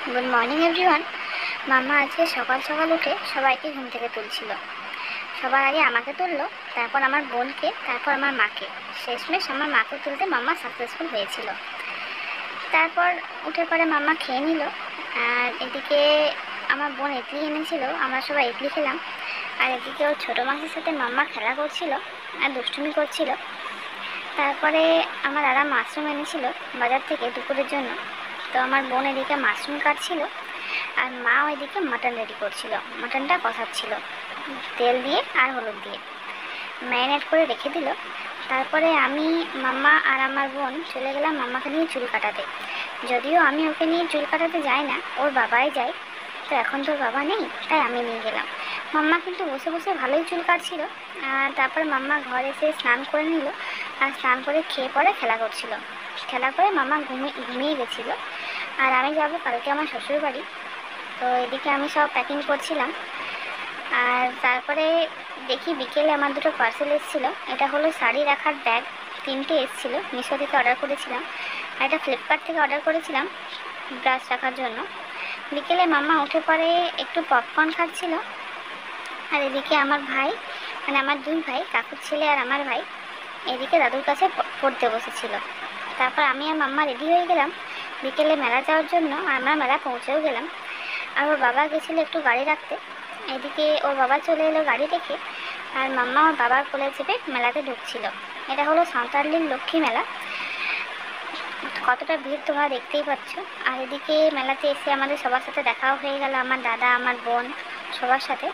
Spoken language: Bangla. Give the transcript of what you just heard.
Good morning everyone. মাম্মা আজকে সকাল সকাল উঠে সবাইকে ঘুম থেকে তুলছিল। সবার আগে আমাকে তুললো, তারপর আমার বোনকে, তারপর আমার মাকে। শেষমেশ আমার মাকে তুলতে মাম্মা সাকসেসফুল হয়েছিল। তারপর উঠে পরে মাম্মা খেয়ে নিল। আর এদিকে আমার বোন ইডলি এনেছিল, আমরা সবাই ইডলি খেলাম। আর এদিকে ওর ছোটো মাসির সাথে মাম্মা খেলা করছিল আর দুষ্টুমি করছিল। তারপরে আমার দাদা মাশরুম এনেছিল বাজার থেকে দুপুরের জন্য। তো আমার বোন এদিকে মাশরুম কাটছিল আর মা ওইদিকে মাটন রেডি করছিল। মাটনটা কষাচ্ছিল তেল দিয়ে আর হলুদ দিয়ে, ম্যারিনেট করে রেখে দিল। তারপরে আমি, মাম্মা আর আমার বোন চলে গেলাম মাম্মাকে নিয়ে চুল কাটাতে। যদিও আমি ওকে নিয়ে চুল কাটাতে যাই না, ওর বাবাই যায়। তো এখন তো ওর বাবা নেই, তাই আমি নিয়ে গেলাম। মাম্মা কিন্তু বসে বসে ভালোই চুল কাটছিল। আর তারপর মাম্মা ঘরে এসে স্নান করে নিল আর স্নান করে খেয়ে পরে খেলা করছিল। খেলা করে মাম্মা ঘুমিয়ে গেছিলো। আর আমি যাব কালকে আমার শ্বশুর বাড়ি। তো এদিকে আমি সব প্যাকিং করছিলাম। আর তারপরে দেখি বিকেলে আমার দুটো পার্সেল এসেছিলো। এটা হলো শাড়ি রাখার ব্যাগ, 3টে এসেছিলো। মিশো থেকে অর্ডার করেছিলাম, আর এটা ফ্লিপকার্ট থেকে অর্ডার করেছিলাম ব্রাশ রাখার জন্য। বিকেলে মাম্মা উঠে পরে একটু পপকর্ন খাচ্ছিল। আর এদিকে আমার ভাই, মানে আমার 2 ভাই, কাকুর ছেলে আর আমার ভাই, এদিকে দাদুর কাছে পড়তে বসেছিল। তারপর আমি আর মাম্মা রেডি হয়ে গেলাম বিকেলে মেলা যাওয়ার জন্য। আমরা মেলা পৌঁছেও গেলাম। আর ওর বাবা গেছিলো একটু গাড়ি রাখতে। এদিকে ওর বাবা চলে এলো গাড়ি রেখে, আর মাম্মা ওর বাবার কোলে চেপে মেলাতে ঢুকছিল। এটা হলো সাঁওতালডির লক্ষ্মী মেলা। কতটা ভিড় তোমরা দেখতেই পাচ্ছ। আর এদিকে মেলাতে এসে আমাদের সবার সাথে দেখাও হয়ে গেল, আমার দাদা, আমার বোন, সবার সাথে।